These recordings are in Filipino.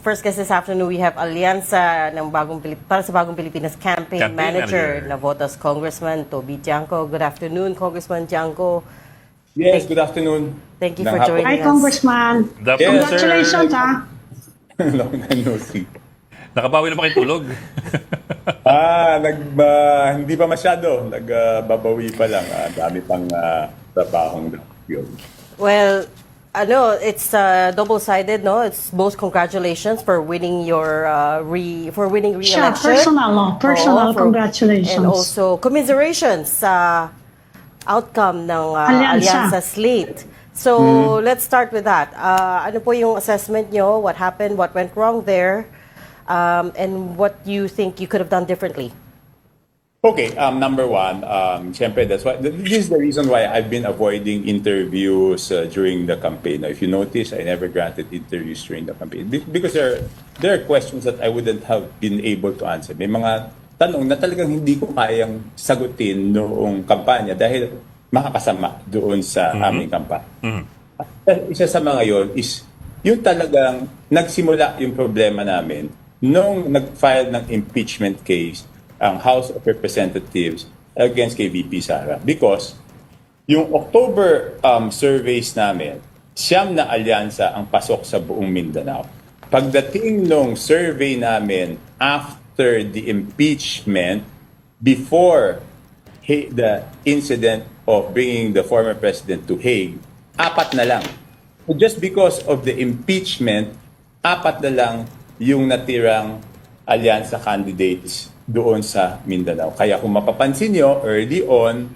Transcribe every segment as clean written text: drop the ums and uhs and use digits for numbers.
first guest this afternoon, we have Alianza ng para sa Bagong Pilipinas Campaign Manager na Votas Congressman Toby Tiangco. Good afternoon, Congressman Tiangco. Yes, good afternoon. Thank you for joining us. Hi, Congressman. Yes, Congratulations, ha? Long time no see. Nakabawi na ba kayo tulog? Hindi pa masyado. Nagbabawi pa lang. Dami pang trabahong yun. Well, it's double-sided, no? It's both congratulations for winning your re-election. Siya, personal congratulations. And also commiserations sa outcome ng Alianza slate. So, let's start with that. Ano po yung assessment nyo? What happened? What went wrong there? And what you think you could have done differently? Okay, number one, syempre, this is the reason why I've been avoiding interviews during the campaign. Now, if you notice, I never granted interviews during the campaign because there are questions that I wouldn't have been able to answer. May mga tanong na talagang hindi ko kayang sagutin noong kampanya dahil makakasama doon sa aming kampanya. Isa sa mga yon is yung talagang nagsimula yung problema namin nung nag-file ng impeachment case ang House of Representatives against kay VP Sara. Because yung October surveys namin, 9 na alyansa ang pasok sa buong Mindanao. Pagdating nung survey namin after the impeachment, before the incident of bringing the former president to Hague, 4 na lang. So just because of the impeachment, 4 na lang yung natirang alyansa candidates doon sa Mindanao. Kaya kung mapapansin nyo, early on,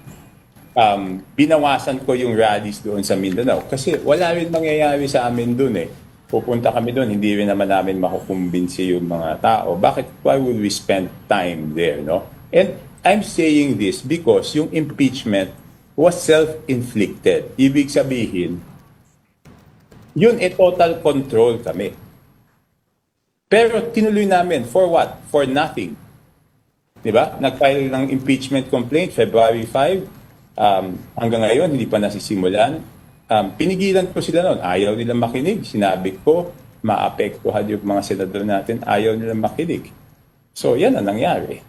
binawasan ko yung rallies doon sa Mindanao. Kasi wala rin mangyayari sa amin doon eh. Pupunta kami doon, hindi rin naman namin makukumbinsi yung mga tao. Why would we spend time there, no? And I'm saying this because yung impeachment was self-inflicted. Ibig sabihin, yun total control kami. Pero tinuloy namin, for what? For nothing. Diba? Nag-file ng impeachment complaint February 5. Hanggang ngayon, hindi pa nasisimulan. Pinigilan ko sila noon. Ayaw nilang makinig. Sinabi ko, maapektuhan yung mga senador natin. Ayaw nilang makinig. So, yan ang nangyari.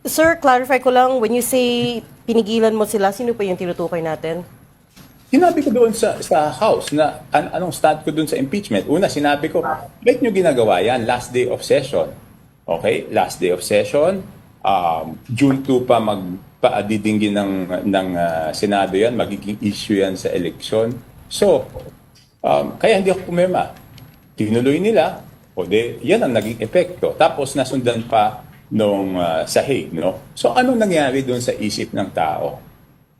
Sir, clarify ko lang, when you say pinigilan mo sila, sino pa yung tinutukoy natin? Sinabi ko doon sa House na anong stand ko doon sa impeachment. Una, sinabi ko, bakit nyo ginagawa yan? Last day of session. Okay? Last day of session. June 2 pa magpaadidinggin ng Senado yan. Magiging issue yan sa election. So, kaya hindi ako pumirma. Tinuloy nila. O yan ang naging epekto. Tapos nasundan pa nung sa Hague, no? So, anong nangyari doon sa isip ng tao?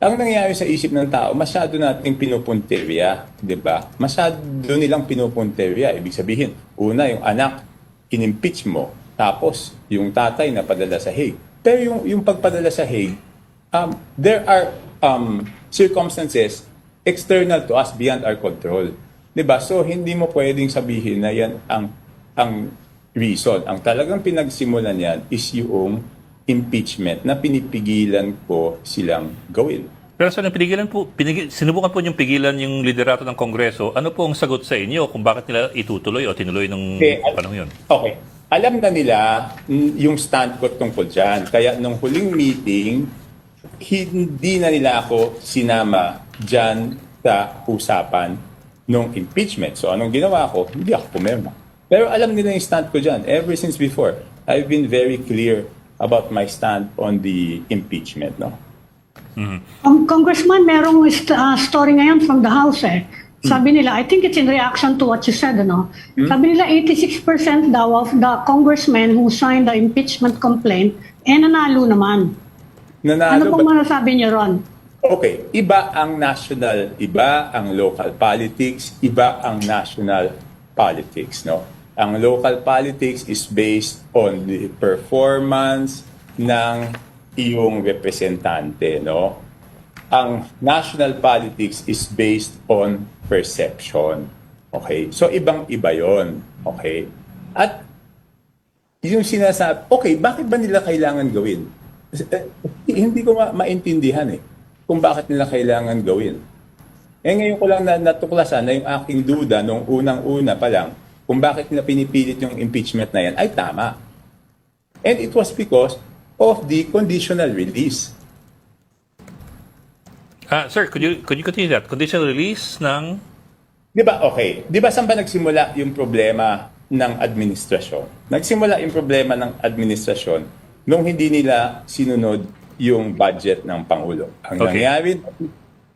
Ang nangyayari sa isip ng tao, masyado nating pinupunterya, di ba? Masyado nilang pinupunterya. Ibig sabihin, una, yung anak, in-impeach mo. Tapos, yung tatay na padala sa Hague. Pero yung pagpadala sa Hague, there are circumstances external to us beyond our control. Di ba? So, hindi mo pwedeng sabihin na yan ang reason. Ang talagang pinagsimulan yan is yung impeachment na pinipigilan ko silang gawin. Pero sa sinubukan po niyong pigilan yung liderato ng Kongreso, ano po ang sagot sa inyo kung bakit nila itutuloy o tinuloy ng panahon yun? Okay. Alam na nila yung stand ko tungkol dyan. Kaya nung huling meeting, hindi na nila ako sinama dyan sa usapan ng impeachment. So anong ginawa ko? Hindi ako pumirma. Pero alam nila yung stand ko dyan. Ever since before, I've been very clear about my stand on the impeachment, no? Congressman, merong story ngayon from the House eh. Sabi nila, I think it's in reaction to what you said, no? Sabi nila 86% daw of the congressmen who signed the impeachment complaint nanalo naman. Ano pong masasabi niyo ron? Okay, iba ang national, iba ang local politics, iba ang national politics, no? Ang local politics is based on the performance ng iyong representante, no? Ang national politics is based on perception. Okay? So, ibang-iba yon. Okay? At yung sinasabi, okay, bakit ba nila kailangan gawin? Hindi ko maintindihan kung bakit nila kailangan gawin. Ngayon ko lang natuklasan na yung aking duda nung unang-una pa lang, kung bakit nila pinipilit yung impeachment na yan ay tama. And it was because of the conditional release. Sir, could you continue that? Conditional release ng... Di ba, okay. Di ba saan ba nagsimula yung problema ng administrasyon? Nagsimula yung problema ng administrasyon nung hindi nila sinunod yung budget ng Pangulo. Ang Okay. nangyari,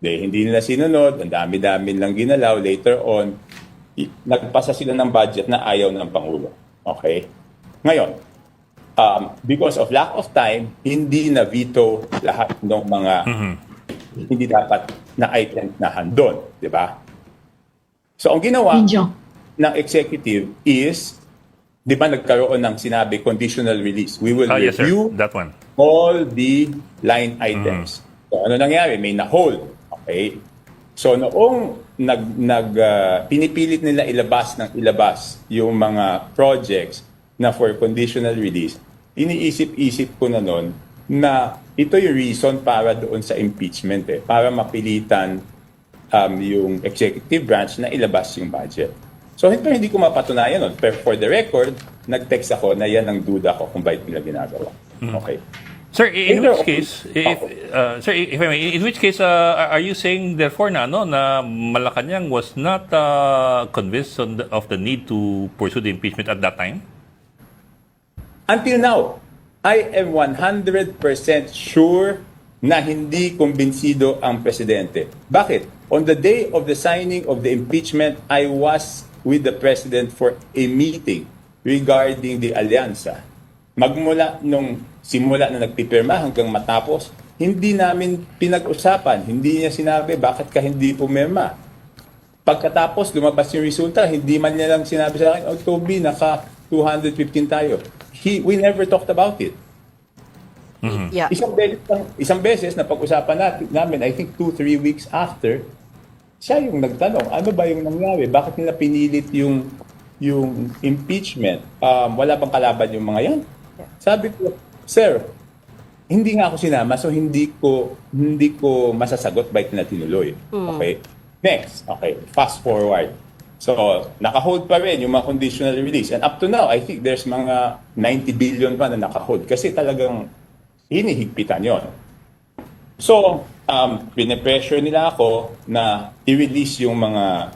hindi nila sinunod, ang dami-dami lang ginalaw. Later on, nagpasa sila ng budget na ayaw ng Pangulo. Okay? Ngayon, because of lack of time, hindi na veto lahat ng mga hindi dapat na items na handon. Di ba? So, ang ginawa Video. ng executive is, di ba nagkaroon ng sinabi conditional release. We will Yes, sir. review That one. all the line items. So, ano nangyari? May na-hold. Okay? So, noong pinipilit nila ilabas yung mga projects na for conditional release, iniisip-isip ko na noon na ito yung reason para doon sa impeachment para mapilitan yung executive branch na ilabas yung budget. So, hindi ko mapatunayan nun. Pero for the record, nag-text ako na yan ang duda ko kung bakit nila ginagawa. Okay. Sir, in Either which of- case, sir, if I may, in which case, are you saying therefore na Malacanang was not convinced of the need to pursue the impeachment at that time? Until now, I am 100% sure na hindi kumbinsido ang presidente. Bakit? On the day of the signing of the impeachment, I was with the president for a meeting regarding the alyansa. Magmula nung simula na nagpipirma hanggang matapos, hindi namin pinag-usapan. Hindi niya sinabi, bakit ka hindi pumirma? Pagkatapos, lumabas yung resulta, hindi man niya lang sinabi sa akin, Toby, naka 215 tayo. We never talked about it. Yeah. Isang beses na pag-usapan namin, I think 2-3 weeks after, siya yung nagtanong, ano ba yung nangyari? Bakit nila pinilit yung impeachment? Wala bang kalaban yung mga yan? Sabi ko, sir, hindi nga ako sinama, so hindi ko masasagot bakit nila tinuloy. Okay? Next, okay, fast forward. So, naka-hold pa rin yung mga conditional release. And up to now, I think there's mga 90 billion pa na naka-hold. Kasi talagang hinihigpitan yon. So, pinipressure nila ako na i-release yung mga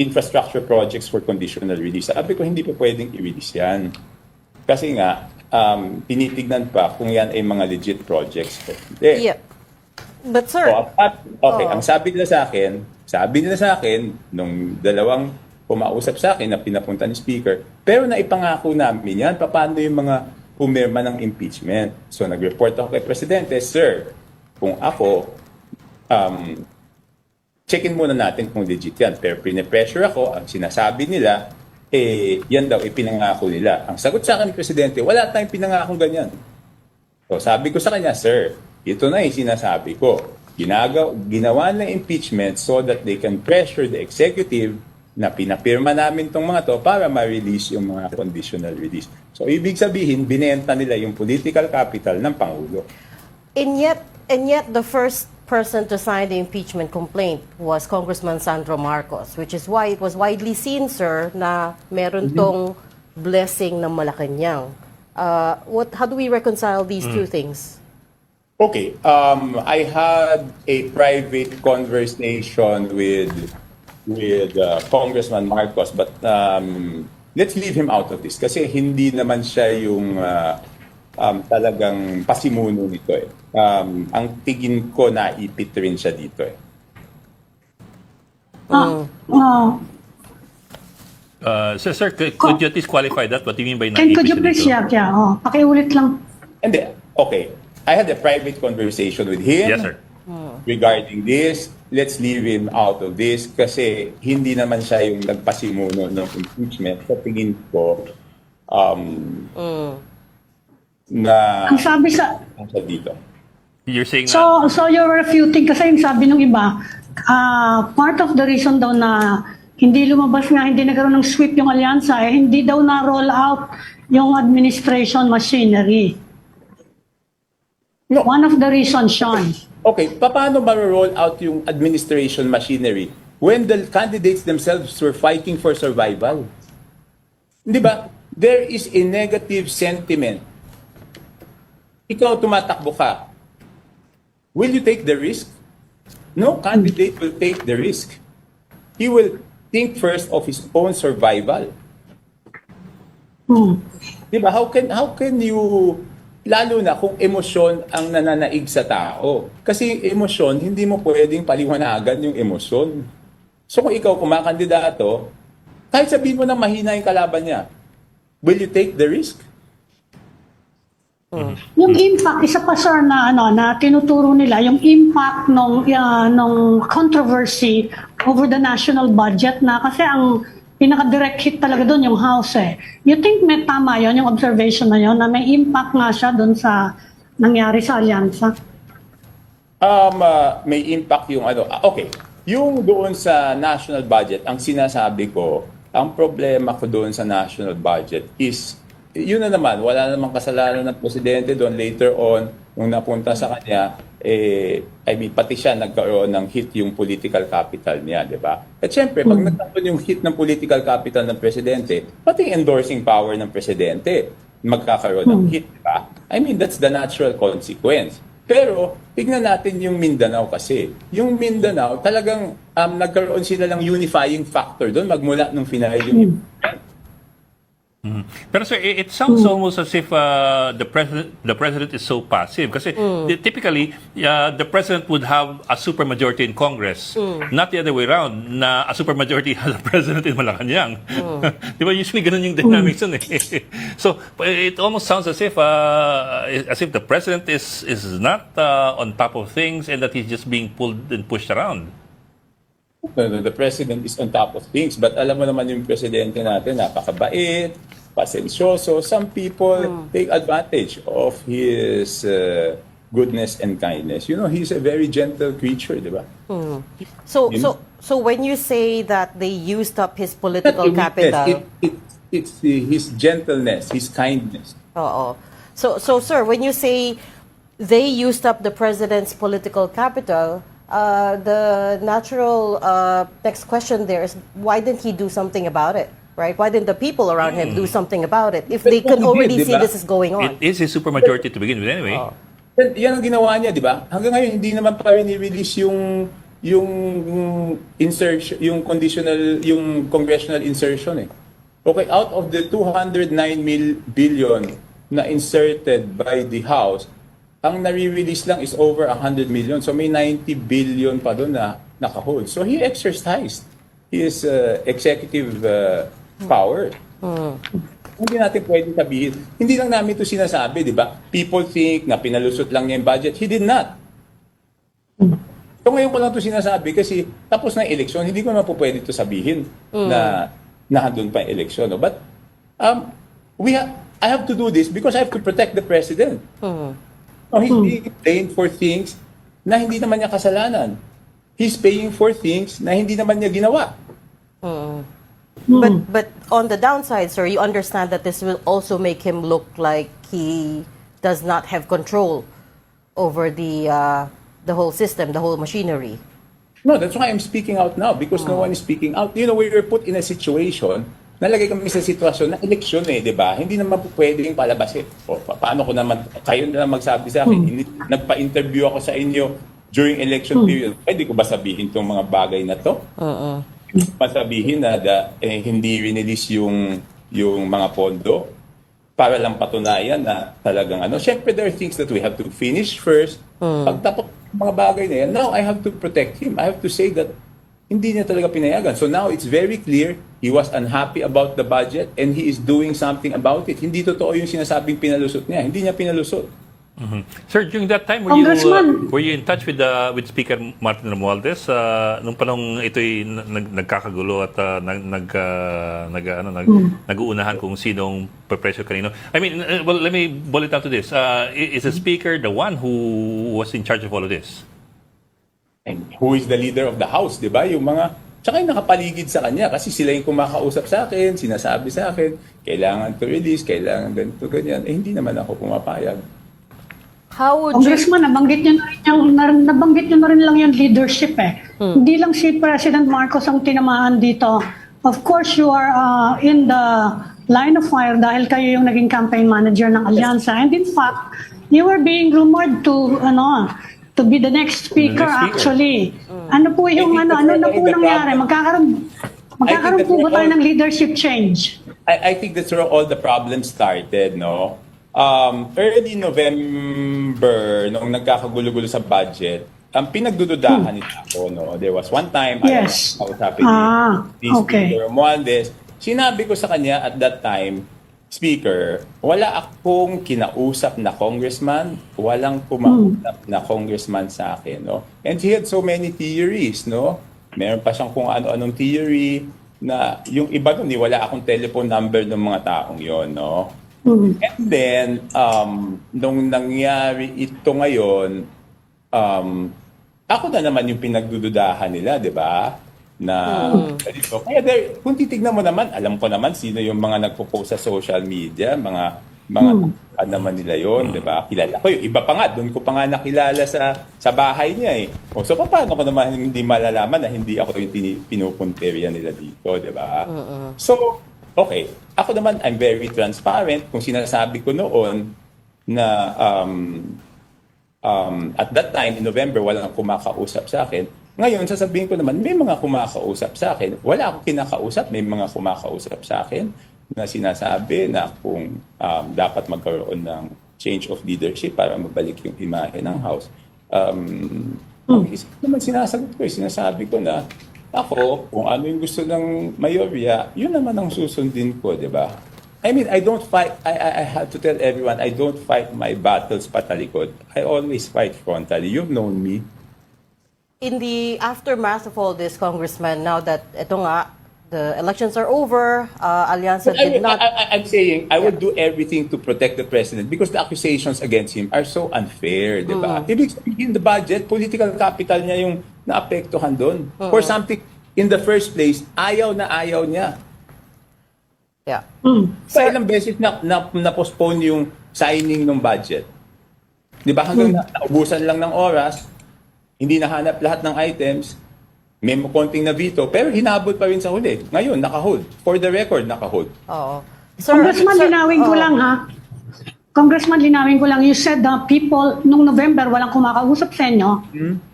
infrastructure projects for conditional release. Sabi ko, hindi pa pwedeng i-release yan. Kasi nga, tinitignan pa kung yan ay mga legit projects. Hindi. Yeah. But sir, Ang sabi nila sa akin, nung dalawang pumausap sa akin na pinapunta ni Speaker, pero naipangako namin yan, paano yung mga pumirma ng impeachment. So, nag-report ako kay Presidente, sir, kung ako, checkin muna natin kung legit yan. Pero pinipressure ako, ang sinasabi nila, yan daw, ipinangako nila. Ang sagot sa akin ni Presidente, wala tayong pinangakong ganyan. So, sabi ko sa kanya, sir, ito na yung sinasabi ko. Ginawa na impeachment so that they can pressure the executive na pinapirma namin tong mga to para ma-release yung mga conditional release. So, ibig sabihin, binenta nila yung political capital ng Pangulo. and yet the first person to sign the impeachment complaint was Congressman Sandro Marcos, which is why it was widely seen, sir, na meron tong blessing ng Malacanang. How do we reconcile these two things? Okay, I had a private conversation with Congressman Marcos, but let's leave him out of this kasi hindi naman siya yung talagang pasimuno nito ang tingin ko naipit rin siya dito Sir, could you at least qualify that? What do you mean by Could you please, pakiulit lang. Hindi, okay. I had a private conversation with him. Yes, sir. Regarding this. Let's leave him out of this kasi hindi naman siya yung nagpasimuno ng impeachment. Sa tingin ko, na Ang sabi sa... dito. You're saying So you're refuting kasi yung sabi ng iba, part of the reason daw na hindi lumabas nga, hindi nagkaroon ng sweep yung alyansa, hindi daw na-roll out yung administration machinery. No. One of the reasons, Sean. Okay, paano ma-roll out yung administration machinery when the candidates themselves were fighting for survival? Di ba? There is a negative sentiment. Ikaw tumatakbo ka. Will you take the risk? No candidate will take the risk. He will think first of his own survival. Di ba? How can you, lalo na kung emosyon ang nananaig sa tao. Kasi emosyon, hindi mo pwedeng paliwanagan yung emosyon. So kung ikaw kumakandidato, kahit sabihin mo na mahina yung kalaban niya, will you take the risk? Yung impact, isa pa sir na tinuturo nila, yung impact nung controversy over the national budget na kasi ang pinaka-direct hit talaga doon yung House eh. You think may tama yon yung observation na yon na may impact nga siya doon sa nangyari sa alyansa? May impact yung okay. Yung doon sa national budget, ang sinasabi ko, ang problema ko doon sa national budget is yun na naman, wala namang kasalanan ng presidente doon later on, nung napunta sa kanya, pati siya nagkaroon ng hit yung political capital niya, di ba? At syempre, pag nagkaroon yung hit ng political capital ng presidente, pati yung endorsing power ng presidente, magkakaroon ng hit, di ba? That's the natural consequence. Pero, tignan natin yung Mindanao kasi. Yung Mindanao, talagang nagkaroon sila ng unifying factor doon, magmula nung final yung Pero sir, it sounds almost as if the president is so passive. Kasi typically, the president would have a supermajority in Congress, not the other way around, na a supermajority has a president in Malacanang. Di ba? Usually ganun yung dynamics nun eh. So it almost sounds as if the president is not on top of things and that he's just being pulled and pushed around. The president is on top of things, but alam mo naman yung presidente natin, napakabait, pasensyoso. Some people take advantage of his goodness and kindness. He's a very gentle creature, di ba? So when you say that they used up his political capital, it's his gentleness, his kindness. So sir, when you say they used up the president's political capital, the natural next question there is, why didn't he do something about it? Right? Why didn't the people around him do something about it if they can already see this is going on? It is a supermajority to begin with anyway. Yan ang ginawa niya, di ba? Hanggang ngayon, hindi naman pa rin i-release yung insertion, yung conditional, yung congressional insertion eh. Okay, out of the 209 billion na inserted by the House, ang nare-release lang is over 100 million. So may 90 billion pa doon na nakahold. So he exercised his executive power. Hindi natin pwedeng sabihin. Hindi lang namin ito sinasabi, di ba? People think na pinalusot lang niya yung budget. He did not. So ngayon ko lang ito sinasabi kasi tapos na yung eleksyon, hindi ko naman po pwede ito sabihin na nandun pa yung eleksyon. No? But I have to do this because I have to protect the president. No, he's being blamed for things na hindi naman niya kasalanan. He's paying for things na hindi naman niya ginawa. But on the downside, sir, you understand that this will also make him look like he does not have control over the whole system, the whole machinery. No, that's why I'm speaking out now because no one is speaking out. We were put in a situation, nalagay kami sa sitwasyon na eleksyon di ba? Hindi naman po pwedeng palabasin. Paano ko naman, kayo na lang magsabi sa akin, nagpa-interview ako sa inyo during election period. Pwede ko ba sabihin itong mga bagay na to? Masabihin na hindi release yung mga pondo para lang patunayan na talagang Siyempre, there are things that we have to finish first. Pagtapos mga bagay na yan, now I have to protect him. I have to say that hindi niya talaga pinayagan. So now it's very clear he was unhappy about the budget and he is doing something about it. Hindi totoo yung sinasabing pinalusot niya. Hindi niya pinalusot. Sir, during that time, were you in touch with Speaker Martin Romualdez nung panong ito'y nagkakagulo at nag-uunahan kung sinong prepresyo kanino? Well, let me boil it down to this. Is the Speaker the one who was in charge of all of this? And who is the leader of the House, di ba? Yung mga, tsaka yung nakapaligid sa kanya kasi sila yung kumakausap sa akin, sinasabi sa akin, kailangan to release, kailangan ganito, ganyan. Hindi naman ako pumapayag. How would Congressman, nabanggit nyo na rin lang yung leadership eh. Hindi lang si President Marcos ang tinamaan dito. Of course, you are in the line of fire dahil kayo yung naging campaign manager ng Alyansa. And in fact, you were being rumored to be the next speaker, actually. Ano po yung ano na po nangyari? Magkakaroon po ba tayo ng leadership change? I think that's where all the problems started, no? Early November, noong nagkakagulo-gulo sa budget, ang pinagdududahan nila ako, no? There was one time, Yes. I was happy Speaker Romualdez. Sinabi ko sa kanya at that time, Speaker, wala akong kinausap na congressman, walang kumausap na congressman sa akin, no? And he had so many theories, no? Meron pa siyang kung ano-anong theory na yung iba doon, wala akong telephone number ng mga taong yon, no? And then, nung nangyari ito ngayon, ako na naman yung pinagdududahan nila, di ba? Na kaya kung titignan mo naman, alam ko naman sino yung mga nagpo-post sa social media, mga naman nila yon, di ba? Kilala ko yung iba pa nga, doon ko pa nga nakilala sa bahay niya eh. So paano ko naman hindi malalaman na hindi ako yung pinupunteriya nila dito, di ba? So, okay, ako naman I'm very transparent kung sinasabi ko noon na at that time in November walang kumakausap sa akin. Ngayon, sasabihin ko naman, may mga kumakausap sa akin. Wala akong kinakausap, may mga kumakausap sa akin na sinasabi na kung dapat magkaroon ng change of leadership para mabalik yung imahe ng House. Naman sinasabi ko na ako, kung ano yung gusto ng mayorya, yun naman ang susundin ko, di ba? I mean, I don't fight, I have to tell everyone, I don't fight my battles patalikod. I always fight frontally. You've known me. In the aftermath of all this, Congressman, now that the elections are over, Alyansa did not... I'm saying, I would do everything to protect the president because the accusations against him are so unfair, di ba? Ibig sabihin, the budget, political capital niya yung naapektuhan doon. For something, in the first place, ayaw niya. Yeah. Sa ilang beses na-postpone yung signing ng budget. Di ba? Hanggang naubusan lang ng oras, hindi nahanap lahat ng items, may konting na veto, pero hinabot pa rin sa huli. Ngayon, naka-hold. For the record, naka-hold. Oo. Congressman, linawin ko lang ha. Congressman, linawin ko lang. You said the people, nung November, walang kumakausap sa inyo.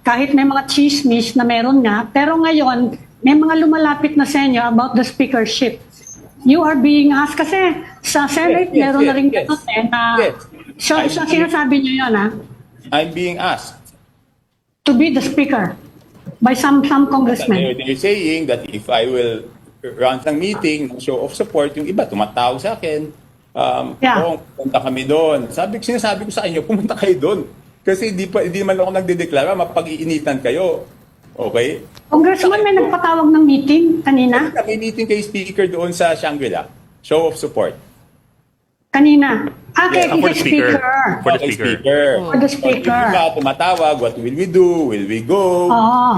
Kahit may mga chismis na meron nga. Pero ngayon, may mga lumalapit na sa inyo about the speakership. You are being asked kasi sa Senate, meron na rin ganun So, sinasabi niyo yun ha? I'm being asked. To be the speaker by some congressmen. They're saying that if I will run ng meeting, show of support, yung iba tumatawag sa akin, pumunta kami doon. Sinasabi ko sa inyo, pumunta kayo doon. Kasi hindi naman ako nagdedeklara, mapag-iinitan kayo. Okay? Congressman, may nagpatawag ng meeting kanina? May meeting kay speaker doon sa Shangri-La. Show of support. Kanina. Okay, For the speaker. For the speaker. Diba, tumatawag, what will we do? Will we go?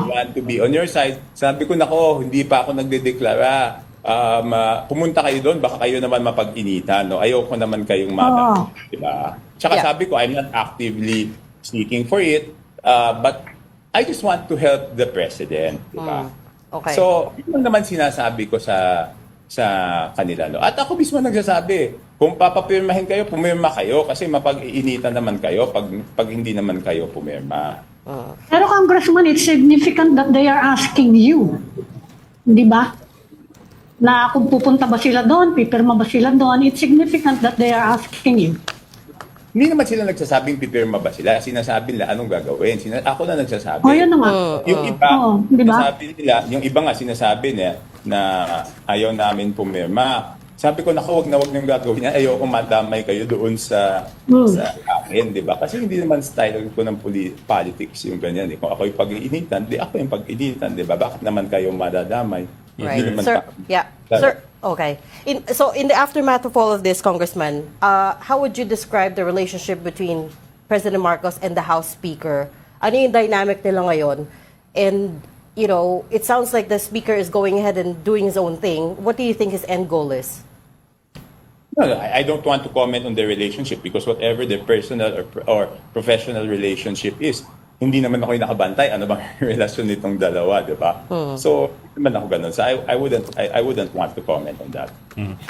We want to be on your side. Sabi ko, nako, hindi pa ako nagdedeklara. Pumunta kayo doon, baka kayo naman mapag-initan. No? Ayoko naman kayong diba? Tsaka sabi ko, I'm not actively seeking for it, but I just want to help the president. Diba? Okay. So, yun naman sinasabi ko sa kanila. No? At ako mismo nagsasabi, kung papapirmahin kayo, pumirma kayo kasi mapag-iinitan naman kayo pag hindi naman kayo pumirma. Pero Congressman, it's significant that they are asking you. Di ba? Na kung pupunta ba sila doon, pipirma ba sila doon, it's significant that they are asking you. Hindi naman sila nagsasabing pipirma ba sila. Sinasabi nila anong gagawin. Ako na nagsasabi. Yun na nga. Yung iba, diba? yung iba nga sinasabi niya na ayaw namin pumirma. Sabi ko, wag niyong gagawin niya. Ayoko madamay kayo doon sa akin, di ba? Kasi hindi naman style ko ng politics yung ganyan. Kung ako yung pag-iinitan, di ako yung pag-iinitan, di ba? Bakit naman kayo madadamay? Right. Sir, Sir, okay. So in the aftermath of all of this, Congressman, how would you describe the relationship between President Marcos and the House Speaker? Ano yung dynamic nila ngayon? And, it sounds like the Speaker is going ahead and doing his own thing. What do you think his end goal is? No, I don't want to comment on their relationship because whatever their personal or professional relationship is, hindi naman ako yung nakabantay. Ano bang relasyon nitong dalawa, di ba? So, hindi naman ako ganun. So, I wouldn't want to comment on that.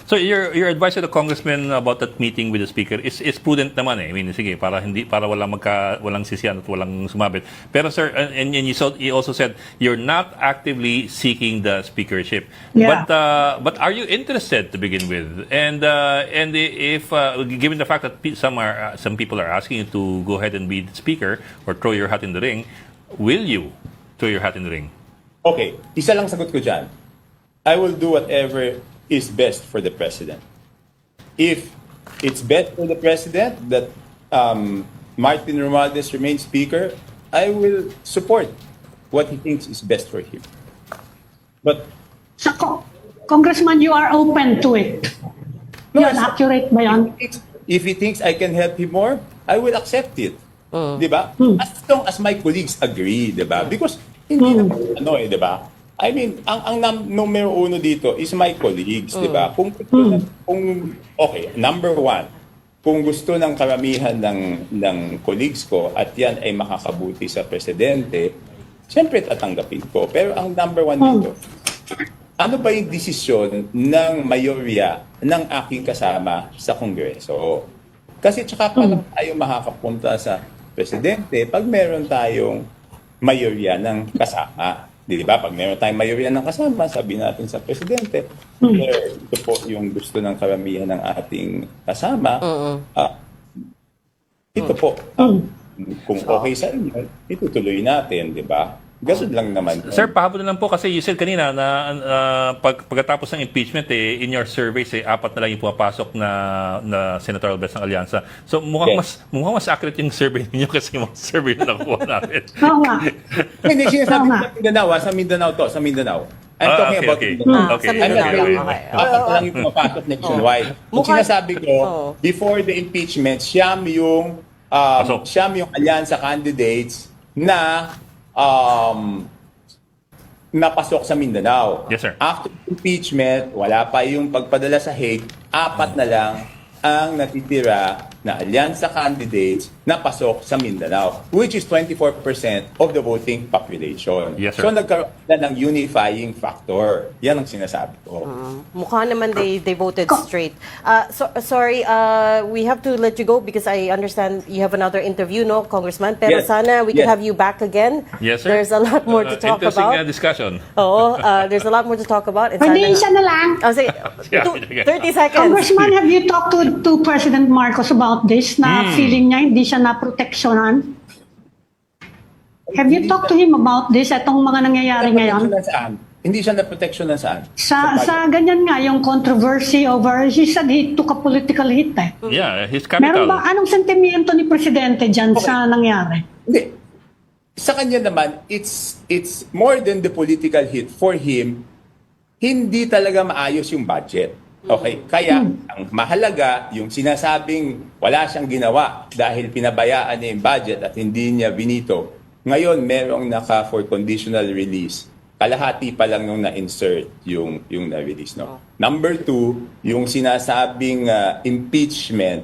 So your advice to the congressman about that meeting with the speaker is prudent naman eh. I mean, sige, para walang sisiyan at walang sumabit. Pero sir, and you also said you're not actively seeking the speakership. Yeah. But are you interested to begin with? And if given the fact that some people are asking you to go ahead and be the speaker or throw your hat in the ring, will you throw your hat in the ring? Okay, isa lang sagot ko dyan. I will do whatever is best for the president. If it's best for the president that Martin Romualdez remains speaker, I will support what he thinks is best for him. But So, Congressman, you are open to it. No, Yan, accurate ba yan? if he thinks I can help him more, I will accept it. Di ba? As long as my colleagues agree, di ba? Because hindi naman di ba? I mean, ang numero uno dito is my colleagues, di ba? Kung okay, number one, kung gusto ng karamihan ng colleagues ko at yan ay makakabuti sa presidente, siyempre tatanggapin ko. Pero ang number one dito, ano ba yung desisyon ng mayorya ng aking kasama sa Kongreso? Kasi tsaka pa lang tayo makakapunta sa presidente pag meron tayong mayorya ng kasama. Di ba? Pag meron tayong mayorya ng kasama, sabi natin sa presidente, ito po yung gusto ng karamihan ng ating kasama. Ito po, kung okay sa inyo, itutuloy natin, di ba? Ganun lang naman. Sir, pahabol na lang po kasi you said kanina na pagkatapos ng impeachment in your surveys 4 na lang yung pumapasok na senatorial best ng alyansa. So mukhang mas accurate yung survey niyo kasi yung mga survey na nakuha natin. Oo nga. Hindi, sinasabi ko sa Mindanao, sa Mindanao to, sa Mindanao. I'm talking about Mindanao. Sa Mindanao lang, okay. Apat na lang yung pumapasok nationwide. Kung sinasabi ko, before the impeachment, siyam yung alyansa candidates na napasok sa Mindanao. Yes, sir. After impeachment, wala pa yung pagpadala sa Hague, 4 na lang ang natitira na alyansa candidates na pasok sa Mindanao, which is 24% of the voting population. Yes, sir. So nagkaroon na ng unifying factor. Yan ang sinasabi ko. Mukha naman they voted straight. Sorry, we have to let you go because I understand you have another interview, no, Congressman? Pero Yes. sana we can Yes. have you back again. Yes, sir. There's a lot more to talk Interesting about. discussion. Oo, there's a lot more to talk about. And Pwede sana- isa na lang. Oh, sige. Yeah, 30 seconds. Congressman, have you talked to President Marcos about this na feeling niya hindi siya naproteksyonan? Have you talked to him about this, itong mga nangyayari ngayon? Saan? Hindi siya na-protection na saan? Sa ganyan nga, yung controversy over, he said he took a political hit eh. Yeah, his Meron capital. ba, anong sentimiento ni Presidente dyan sa nangyari? Hindi. Sa kanya naman, it's more than the political hit. For him, hindi talaga maayos yung budget. Okay? Kaya, ang mahalaga, yung sinasabing wala siyang ginawa dahil pinabayaan niya yung budget at hindi niya binito. Ngayon, merong naka for conditional release. Kalahati pa lang nung na-insert yung na-release. No? Number 2, yung sinasabing impeachment,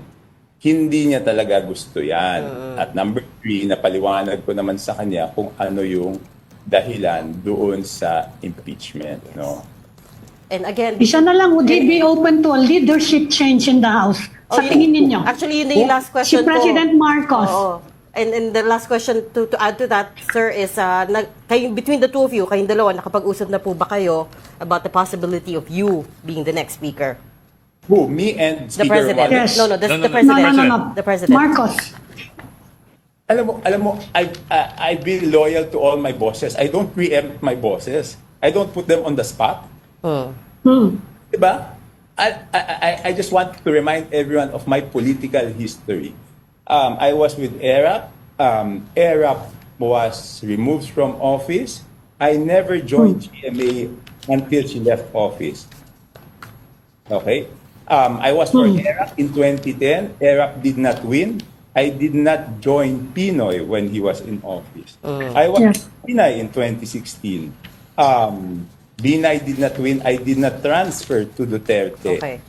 hindi niya talaga gusto yan. At number 3, napaliwanag ko naman sa kanya kung ano yung dahilan doon sa impeachment. No? And again, Isa na lang, would he be open to a leadership change in the House? Sa tingin ninyo? Actually, yun na yung last Si question ko. President Marcos. Oo. And the last question to add to that, sir, is between the two of you, kayong dalawa, nakapag-usap na po ba kayo about the possibility of you being the next speaker? Who? Me and The Speaker president. Romualdez? Yes. No, the No, president. No. The president. Marcos. Alam mo, I've been loyal to all my bosses. I don't preempt my bosses. I don't put them on the spot. Diba? I just want to remind everyone of my political history. I was with ERAP. ERAP was removed from office. I never joined GMA until she left office. Okay? I was for ERAP in 2010. ERAP did not win. I did not join Pinoy when he was in office. I was Yes. Pinay in 2016. Binay did not win. I did not transfer to Duterte Okay.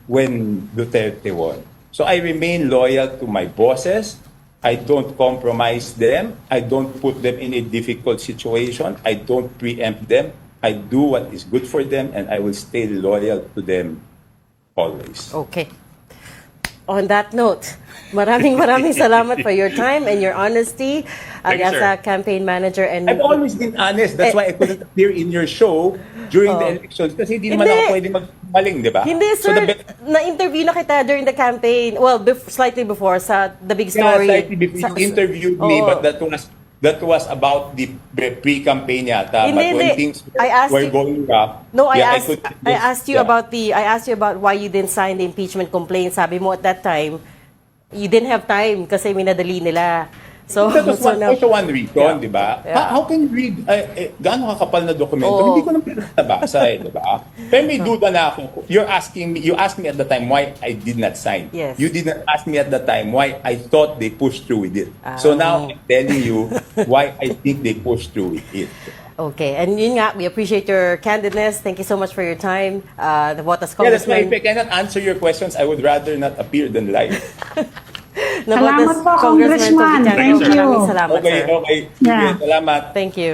when Duterte won. So I remain loyal to my bosses I don't compromise them. I don't put them in a difficult situation. I don't preempt them. I do what is good for them, and I will stay loyal to them always. Okay. On that note, maraming salamat for your time and your honesty Thank you, as sir. a campaign manager. And I've always been honest. That's why I couldn't appear in your show during the elections kasi hindi naman Hindi. ako pwede magmaling, di ba? Hindi, So sir. the best- Na-interview na kita during the campaign. Well, slightly before sa The Big Yeah, Story. slightly before you interviewed me, Oo. but that was about the pre-campaign yata. Hindi, But when hindi. things I asked were you- going rough, No, I yeah, asked could- I asked you yeah. about why you didn't sign the impeachment complaint. Sabi mo at that time, you didn't have time kasi minadali nila. So, That was now- also one reason, di ba? Yeah. How can you read, gaano kakapal na dokumento? Oo. Hindi ko naman nabasa di ba? Pero may duda na ako. You asked me at the time why I did not sign. Yes. You didn't ask me at the time why I thought they pushed through with it. So now I'm telling you why I think they pushed through with it. Okay, and yun nga, we appreciate your candidness. Thank you so much for your time. The Botas Yeah, that's why if Congressman. I cannot answer your questions, I would rather not appear than lie. Navotas Salamat po, Congressman. Toby Tanco. Thank you. Maraming salamat, Okay, sir. okay. Yeah. Sige, salamat. Thank you.